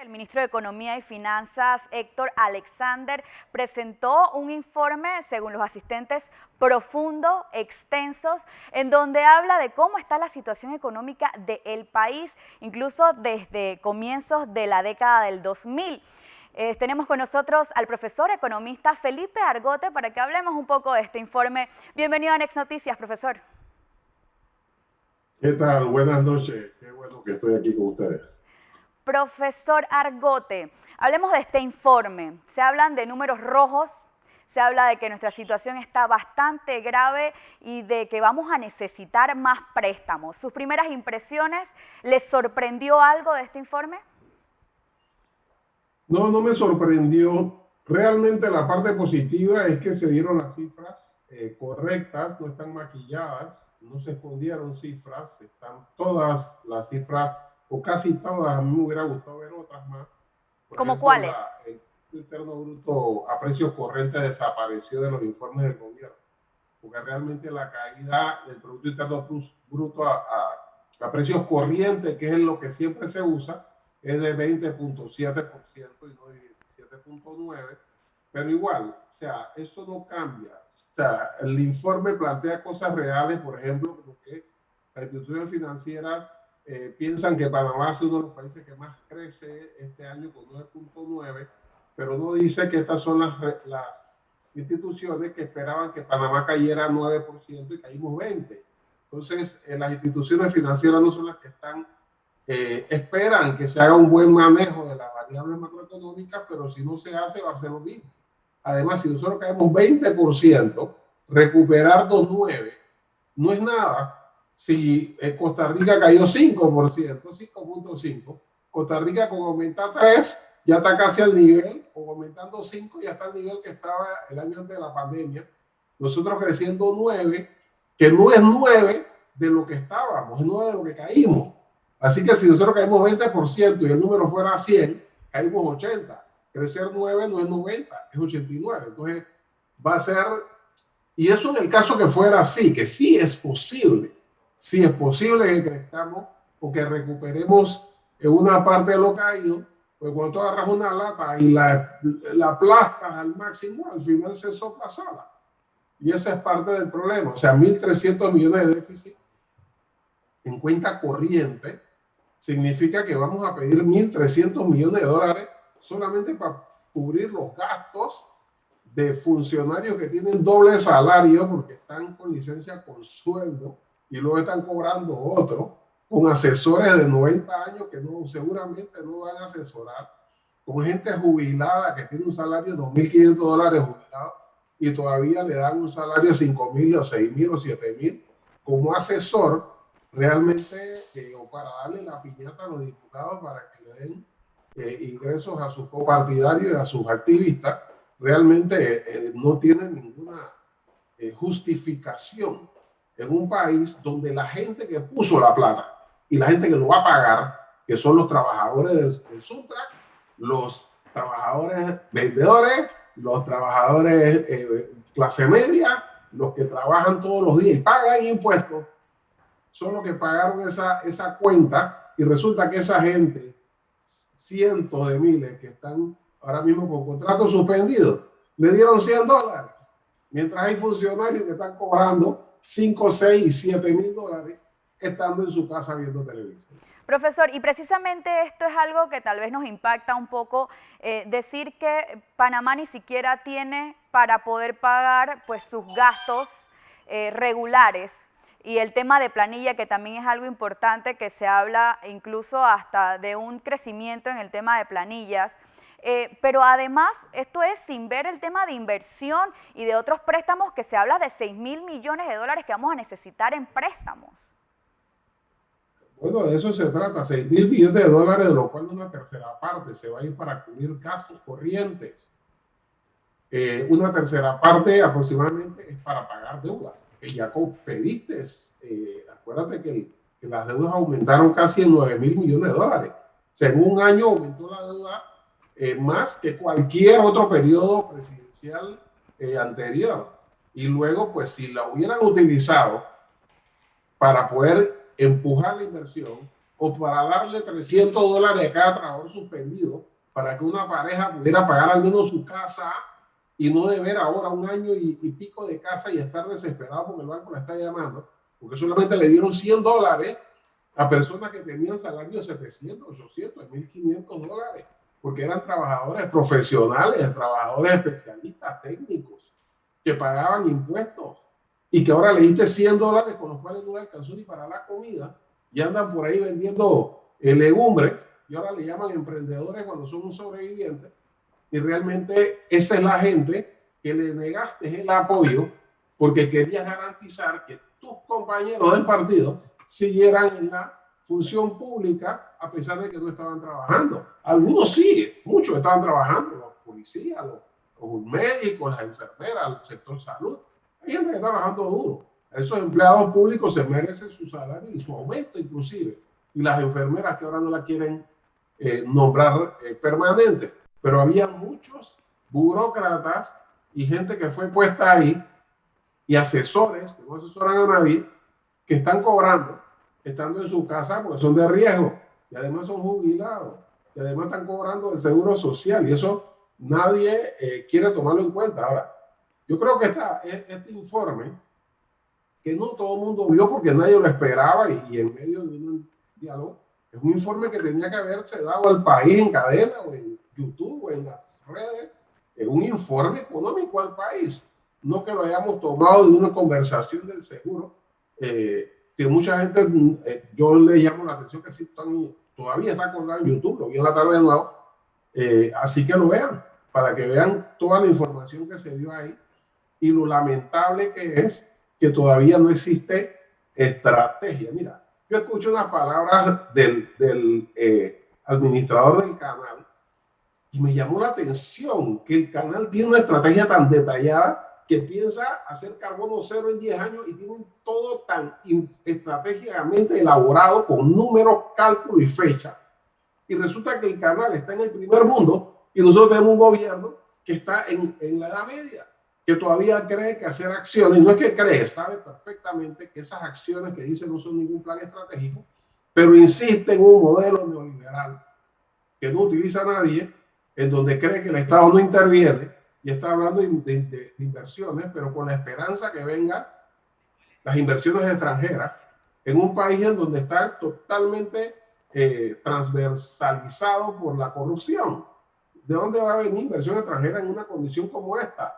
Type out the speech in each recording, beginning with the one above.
El ministro de Economía y Finanzas, Héctor Alexander, presentó un informe, según los asistentes, profundo, extensos, en donde habla de cómo está la situación económica del país, incluso desde comienzos de la década del 2000. Tenemos con nosotros al profesor economista Felipe Argote para que hablemos un poco de este informe. Bienvenido a Next Noticias, profesor. ¿Qué tal? Buenas noches. Qué bueno que estoy aquí con ustedes. Profesor Argote, hablemos de este informe. Se hablan de números rojos, se habla de que nuestra situación está bastante grave y de que vamos a necesitar más préstamos. ¿Sus primeras impresiones? ¿Les sorprendió algo de este informe? No me sorprendió. Realmente la parte positiva es que se dieron las cifras correctas, no están maquilladas, no se escondieron cifras, están todas las cifras, o casi todas. A mí me hubiera gustado ver otras más. ¿Cómo cuáles? El Producto Interno Bruto a precios corrientes desapareció de los informes del gobierno, porque realmente la caída del Producto Interno Bruto a precios corrientes, que es lo que siempre se usa, es de 20.7% y no de 17.9%, pero igual, o sea, eso no cambia. O sea, el informe plantea cosas reales, por ejemplo, que las instituciones financieras piensan que Panamá es uno de los países que más crece este año con 9.9%, pero no dice que estas son las instituciones que esperaban que Panamá cayera 9% y caímos 20%. Entonces, las instituciones financieras no son las que esperan que se haga un buen manejo de las variables macroeconómicas, pero si no se hace, va a ser lo mismo. Además, si nosotros caemos 20%, recuperar 2.9 no es nada. Si Costa Rica cayó 5%, Costa Rica con aumentar 3 ya está casi al nivel, o aumentando 5 ya está al nivel que estaba el año antes de la pandemia. Nosotros creciendo 9, que no es 9 de lo que estábamos, es 9 de lo que caímos. Así que si nosotros caímos 20% y el número fuera 100, caímos 80. Crecer 9 no es 90, es 89. Entonces va a ser, y eso en el caso que fuera así, que sí es posible que crezcamos o que recuperemos una parte de lo caído, pues cuando tú agarras una lata y la aplastas al máximo, al final se sopla sola. Y esa es parte del problema. O sea, 1.300 millones de déficit en cuenta corriente significa que vamos a pedir 1.300 millones de dólares solamente para cubrir los gastos de funcionarios que tienen doble salario porque están con licencia con sueldo y luego están cobrando otro, con asesores de 90 años que seguramente no van a asesorar, con gente jubilada que tiene un salario de 2.500 dólares jubilado y todavía le dan un salario de 5.000 o 6.000 o 7.000 como asesor, realmente, o para darle la piñata a los diputados para que le den ingresos a sus copartidarios y a sus activistas, realmente no tiene ninguna justificación en un país donde la gente que puso la plata y la gente que lo va a pagar, que son los trabajadores del Suntrack, los trabajadores vendedores, los trabajadores clase media, los que trabajan todos los días y pagan impuestos, son los que pagaron esa cuenta, y resulta que esa gente, cientos de miles que están ahora mismo con contratos suspendidos, le dieron 100 dólares, mientras hay funcionarios que están cobrando 5, 6 y 7.000 dólares estando en su casa viendo televisión. Profesor, y precisamente esto es algo que tal vez nos impacta un poco, decir que Panamá ni siquiera tiene para poder pagar pues sus gastos regulares. Y el tema de planilla, que también es algo importante, que se habla incluso hasta de un crecimiento en el tema de planillas. Pero además, esto es sin ver el tema de inversión y de otros préstamos, que se habla de 6.000 millones de dólares que vamos a necesitar en préstamos. Bueno, de eso se trata, 6.000 millones de dólares, de lo cual una tercera parte se va a ir para cubrir gastos corrientes. Una tercera parte aproximadamente es para pagar deudas, que ya pediste. Acuérdate que las deudas aumentaron casi en 9.000 millones de dólares. O sea, en un año aumentó la deuda más que cualquier otro periodo presidencial anterior. Y luego, pues si la hubieran utilizado para poder empujar la inversión, o para darle $300 a cada trabajador suspendido para que una pareja pudiera pagar al menos su casa y no deber ahora un año y pico de casa y estar desesperado porque el banco la está llamando, porque solamente le dieron $100 a personas que tenían salarios de 700, 800, $1,500, porque eran trabajadores profesionales, trabajadores especialistas, técnicos, que pagaban impuestos y que ahora le diste $100 con los cuales no le alcanzó ni para la comida y andan por ahí vendiendo legumbres y ahora le llaman emprendedores cuando son un sobreviviente. Y realmente esa es la gente que le negaste el apoyo porque querías garantizar que tus compañeros del partido siguieran en la función pública a pesar de que no estaban trabajando. Algunos sí, muchos estaban trabajando, los policías, los médicos, las enfermeras, el sector salud. Hay gente que está trabajando duro. Esos empleados públicos se merecen su salario y su aumento inclusive. Y las enfermeras que ahora no la quieren nombrar permanente. Pero había muchos burócratas y gente que fue puesta ahí y asesores que no asesoran a nadie, que están cobrando, estando en su casa porque son de riesgo y además son jubilados y además están cobrando el seguro social y eso nadie quiere tomarlo en cuenta. Ahora, yo creo que este informe, que no todo el mundo vio porque nadie lo esperaba y en medio de un diálogo, es un informe que tenía que haberse dado al país en cadena o en YouTube o en las redes, es un informe económico al país, no que lo hayamos tomado de una conversación del seguro, que mucha gente, yo le llamo la atención que sí todavía está colgado en YouTube, lo vi en la tarde de nuevo, así que lo vean, para que vean toda la información que se dio ahí y lo lamentable que es que todavía no existe estrategia. Mira, yo escucho unas palabras del administrador del canal y me llamó la atención que el canal tiene una estrategia tan detallada que piensa hacer carbono cero en 10 años y tienen todo tan estratégicamente elaborado con números, cálculos y fecha. Y resulta que el canal está en el primer mundo y nosotros tenemos un gobierno que está en la Edad Media, que todavía cree que hacer acciones, no es que cree, sabe perfectamente que esas acciones que dice no son ningún plan estratégico, pero insiste en un modelo neoliberal que no utiliza a nadie, en donde cree que el Estado no interviene y está hablando de inversiones, pero con la esperanza que vengan las inversiones extranjeras en un país en donde está totalmente transversalizado por la corrupción. ¿De dónde va a venir inversión extranjera en una condición como esta?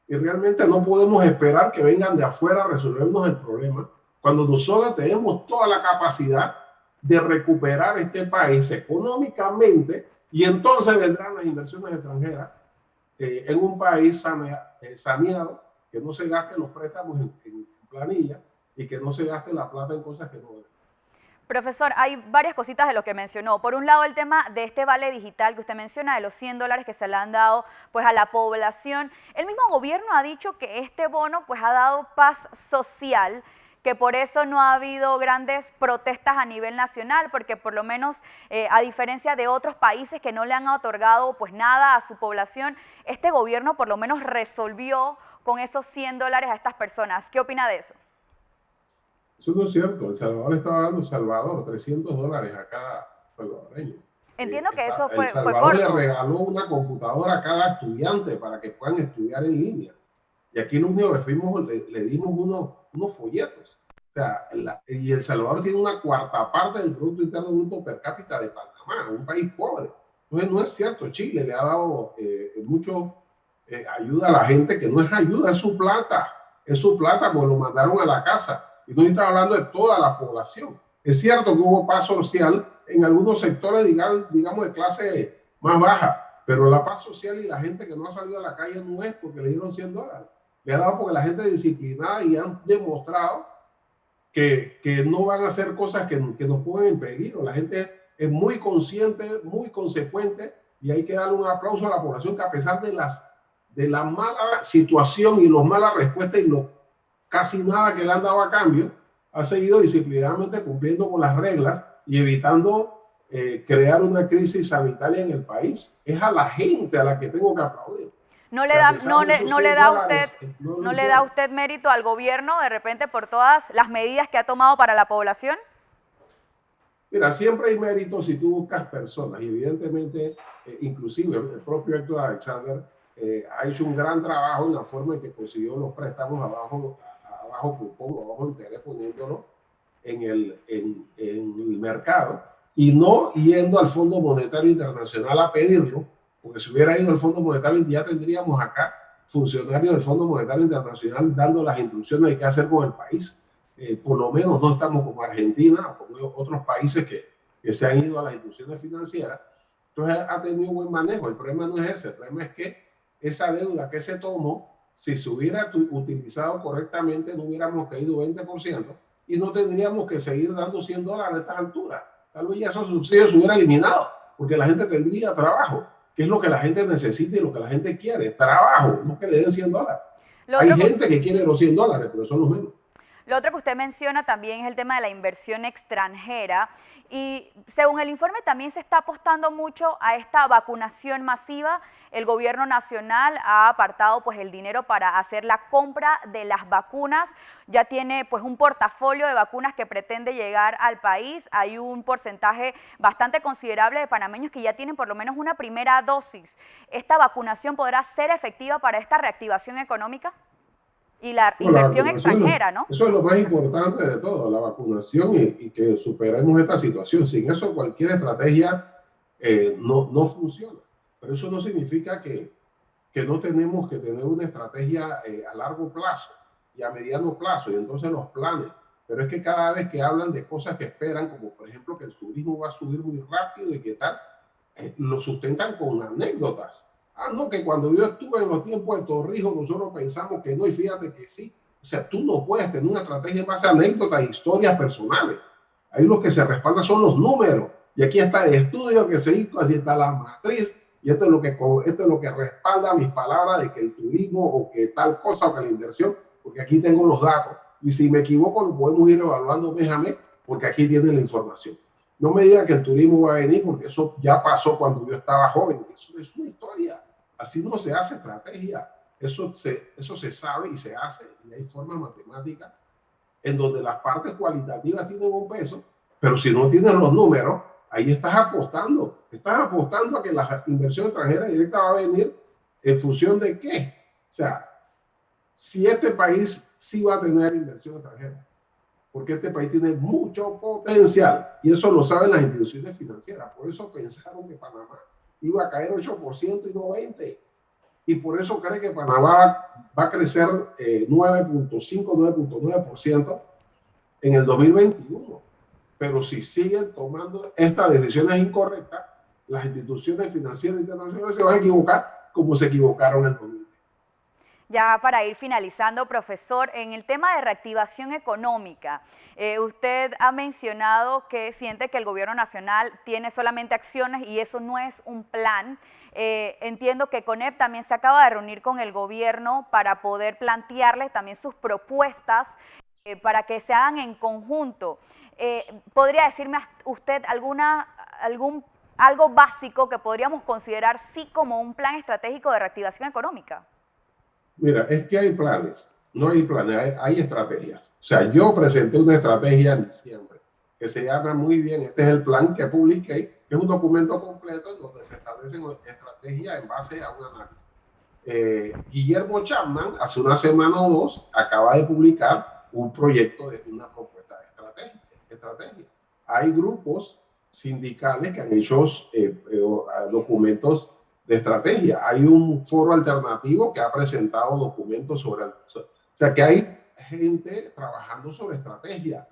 Y realmente no podemos esperar que vengan de afuera a resolvernos el problema cuando nosotros tenemos toda la capacidad de recuperar este país económicamente y entonces vendrán las inversiones extranjeras en un país saneado, que no se gasten los préstamos en planilla y que no se gaste la plata en cosas que no deben. Profesor, hay varias cositas de lo que mencionó. Por un lado, el tema de este vale digital que usted menciona, de los $100 que se le han dado pues, a la población. El mismo gobierno ha dicho que este bono pues, ha dado paz social, que por eso no ha habido grandes protestas a nivel nacional, porque por lo menos, a diferencia de otros países que no le han otorgado pues, nada a su población, este gobierno por lo menos resolvió con esos $100 a estas personas. ¿Qué opina de eso? Eso no es cierto. El Salvador estaba dando $300 a cada salvadoreño. Entiendo que eso El fue Salvador le corto. regaló una computadora a cada estudiante para que puedan estudiar en línea. Y aquí lo único que fuimos, le dimos unos folletos. O sea, y El Salvador tiene una cuarta parte del Producto Interno Bruto per cápita de Panamá, un país pobre. Entonces no es cierto, Chile le ha dado mucho ayuda a la gente, que no es ayuda, es su plata porque lo mandaron a la casa. Y no está hablando de toda la población. Es cierto que hubo paz social en algunos sectores, digamos, de clase más baja, pero la paz social y la gente que no ha salido a la calle no es porque le dieron $100. Le ha dado porque la gente es disciplinada y han demostrado que no van a hacer cosas que nos pongan en peligro. La gente es muy consciente, muy consecuente y hay que darle un aplauso a la población que a pesar de la mala situación y las malas respuestas y casi nada que le han dado a cambio, ha seguido disciplinadamente cumpliendo con las reglas y evitando crear una crisis sanitaria en el país. Es a la gente a la que tengo que aplaudir. ¿No le da usted mérito al gobierno de repente por todas las medidas que ha tomado para la población? Mira, siempre hay méritos si tú buscas personas y evidentemente, inclusive el propio Héctor Alexander ha hecho un gran trabajo en la forma en que consiguió los préstamos a bajo cupón, a bajo interés, poniéndolo en el mercado y no yendo al Fondo Monetario Internacional a pedirlo, porque si hubiera ido al Fondo Monetario ya tendríamos acá funcionarios del Fondo Monetario Internacional dando las instrucciones de qué hacer con el país. Por lo menos no estamos como Argentina o como otros países que se han ido a las instituciones financieras. Entonces ha tenido buen manejo. El problema no es ese, el problema es que esa deuda que se tomó, si se hubiera utilizado correctamente, no hubiéramos caído 20% y no tendríamos que seguir dando $100 a estas alturas. Tal vez ya esos subsidios se hubieran eliminado, porque la gente tendría trabajo, que es lo que la gente necesita y lo que la gente quiere, trabajo, no que le den $100. Hay gente que quiere los $100, pero son los menos. Lo otro que usted menciona también es el tema de la inversión extranjera y según el informe también se está apostando mucho a esta vacunación masiva. El gobierno nacional ha apartado pues el dinero para hacer la compra de las vacunas. Ya tiene pues un portafolio de vacunas que pretende llegar al país. Hay un porcentaje bastante considerable de panameños que ya tienen por lo menos una primera dosis. ¿Esta vacunación podrá ser efectiva para esta reactivación económica? Y la inversión extranjera, ¿no? Eso es lo más importante de todo, la vacunación y que superemos esta situación. Sin eso cualquier estrategia no funciona. Pero eso no significa que no tenemos que tener una estrategia a largo plazo y a mediano plazo, y entonces los planes. Pero es que cada vez que hablan de cosas que esperan, como por ejemplo que el turismo va a subir muy rápido y que tal, lo sustentan con anécdotas. No, que cuando yo estuve en los tiempos de Torrijos, nosotros pensamos que no, y fíjate que sí. O sea, tú no puedes tener una estrategia en base a anécdotas e historias personales. Ahí lo que se respalda son los números. Y aquí está el estudio que se hizo, así está la matriz, y esto es lo que respalda mis palabras de que el turismo o que tal cosa o que la inversión, porque aquí tengo los datos. Y si me equivoco, lo podemos ir evaluando mes a mes, porque aquí tienen la información. No me diga que el turismo va a venir, porque eso ya pasó cuando yo estaba joven. Eso es una historia. Así no se hace estrategia. Eso se sabe y se hace, y hay formas matemáticas en donde las partes cualitativas tienen un peso, pero si no tienes los números, ahí estás apostando. Estás apostando a que la inversión extranjera directa va a venir en función de qué. O sea, si este país sí va a tener inversión extranjera, porque este país tiene mucho potencial, y eso lo saben las instituciones financieras. Por eso pensaron que Panamá iba a caer 8% y no 20%. Y por eso cree que Panamá va a crecer 9.5, 9.9% en el 2021. Pero si siguen tomando estas decisiones incorrectas, las instituciones financieras internacionales se van a equivocar como se equivocaron en el 2020. Ya para ir finalizando, profesor, en el tema de reactivación económica, usted ha mencionado que siente que el gobierno nacional tiene solamente acciones y eso no es un plan. Entiendo que CONEP también se acaba de reunir con el gobierno para poder plantearles también sus propuestas para que se hagan en conjunto. ¿Podría decirme usted algo básico que podríamos considerar sí como un plan estratégico de reactivación económica? Mira, es que hay planes, no hay planes, hay estrategias. O sea, yo presenté una estrategia en diciembre que se llama muy bien, este es el plan que publiqué, que es un documento completo en donde se establecen estrategias en base a un análisis. Guillermo Chapman, hace una semana o dos, acaba de publicar un proyecto de una propuesta de estrategia. Hay grupos sindicales que han hecho documentos de estrategia. Hay un foro alternativo que ha presentado documentos sobre... O sea, que hay gente trabajando sobre estrategia.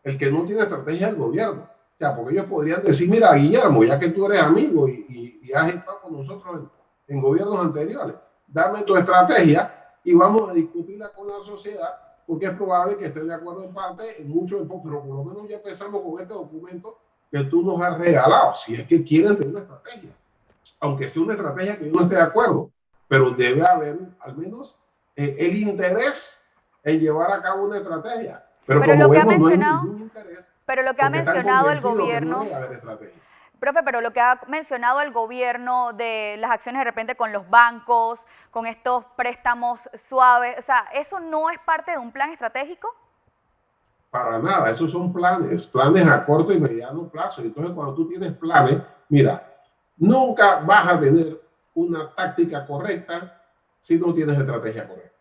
El que no tiene estrategia es el gobierno. O sea, porque ellos podrían decir, mira, Guillermo, ya que tú eres amigo y has estado con nosotros en gobiernos anteriores, dame tu estrategia y vamos a discutirla con la sociedad, porque es probable que estén de acuerdo en parte, en mucho, en poco, pero por lo menos ya empezamos con este documento que tú nos has regalado, si es que quieren tener una estrategia. Aunque sea una estrategia que yo no esté de acuerdo, pero debe haber al menos el interés en llevar a cabo una estrategia. Pero como lo que vemos, ha mencionado, no hay ningún interés. pero lo que ha mencionado el gobierno, no debe haber estrategia. Profe, pero lo que ha mencionado el gobierno de las acciones de repente con los bancos, con estos préstamos suaves, o sea, ¿eso no es parte de un plan estratégico? Para nada, esos son planes a corto y mediano plazo. Entonces, cuando tú tienes planes, mira, nunca vas a tener una táctica correcta si no tienes estrategia correcta.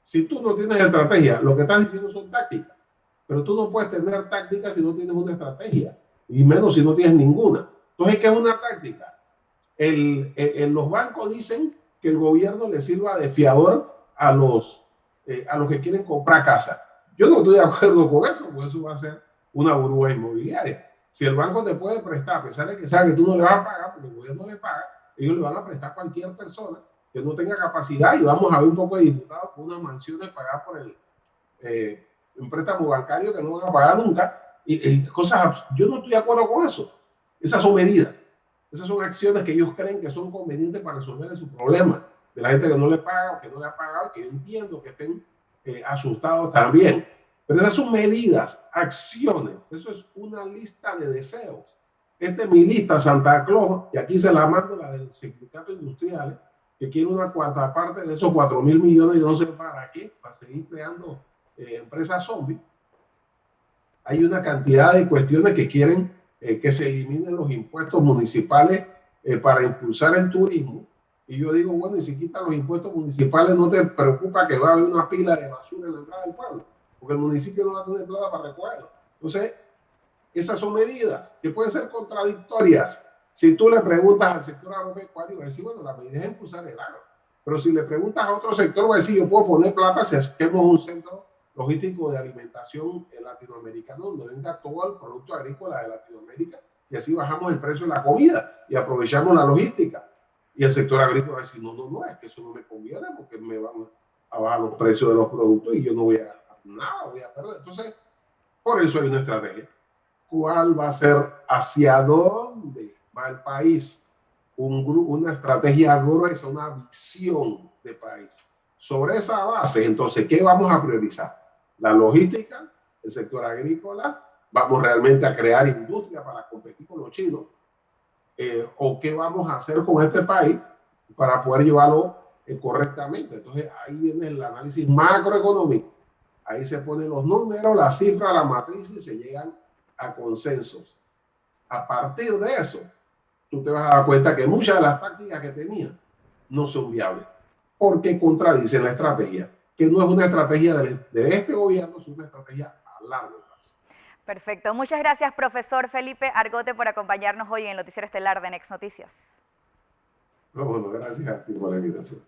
Si tú no tienes estrategia, lo que estás diciendo son tácticas, pero tú no puedes tener tácticas si no tienes una estrategia, y menos si no tienes ninguna. Entonces, ¿qué es una táctica? Los bancos dicen que el gobierno le sirva de fiador a los que quieren comprar casa. Yo no estoy de acuerdo con eso, porque eso va a ser una burbuja inmobiliaria. Si el banco te puede prestar, a pesar de que sabe que tú no le vas a pagar, porque el gobierno le paga, ellos le van a prestar a cualquier persona que no tenga capacidad, y vamos a ver un poco de diputados con unas mansiones pagadas por un préstamo bancario que no van a pagar nunca, y cosas. Yo no estoy de acuerdo con eso. Esas son medidas, esas son acciones que ellos creen que son convenientes para resolver su problema, de la gente que no le paga o que no le ha pagado, que yo entiendo que estén asustados también. Pero esas son medidas, acciones. Eso es una lista de deseos. Esta es mi lista, Santa Claus, y aquí se la mando, la del sindicato industrial, que quiere una cuarta parte de esos 4.000 millones, yo no sé para qué, para seguir creando empresas zombies. Hay una cantidad de cuestiones que quieren que se eliminen los impuestos municipales para impulsar el turismo. Y yo digo, bueno, y si quitan los impuestos municipales, ¿no te preocupa que va a haber una pila de basura en la entrada del pueblo? Porque el municipio no va a tener plata para recogerlo. Entonces, esas son medidas que pueden ser contradictorias. Si tú le preguntas al sector agropecuario, va a decir, bueno, la medida es impulsar el agro. Pero si le preguntas a otro sector, va a decir, yo puedo poner plata si hacemos un centro logístico de alimentación latinoamericano, donde venga todo el producto agrícola de Latinoamérica, y así bajamos el precio de la comida y aprovechamos la logística. Y el sector agrícola va a decir, no, es que eso no me conviene porque me van a bajar los precios de los productos y yo no voy a ganar nada, voy a perder. Entonces, por eso hay una estrategia. ¿Cuál va a ser, hacia dónde va el país? Una estrategia gruesa, una visión de país. Sobre esa base, entonces, ¿qué vamos a priorizar? La logística, el sector agrícola, vamos realmente a crear industria para competir con los chinos, o qué vamos a hacer con este país para poder llevarlo correctamente. Entonces ahí viene el análisis macroeconómico, ahí se ponen los números, las cifras, la matriz, y se llegan a consensos. A partir de eso, tú te vas a dar cuenta que muchas de las tácticas que tenían no son viables, porque contradicen la estrategia, que no es una estrategia de este gobierno, es una estrategia a largo plazo. Perfecto. Muchas gracias, profesor Felipe Argote, por acompañarnos hoy en el Noticiero Estelar de Next Noticias. Bueno, gracias a ti por la invitación.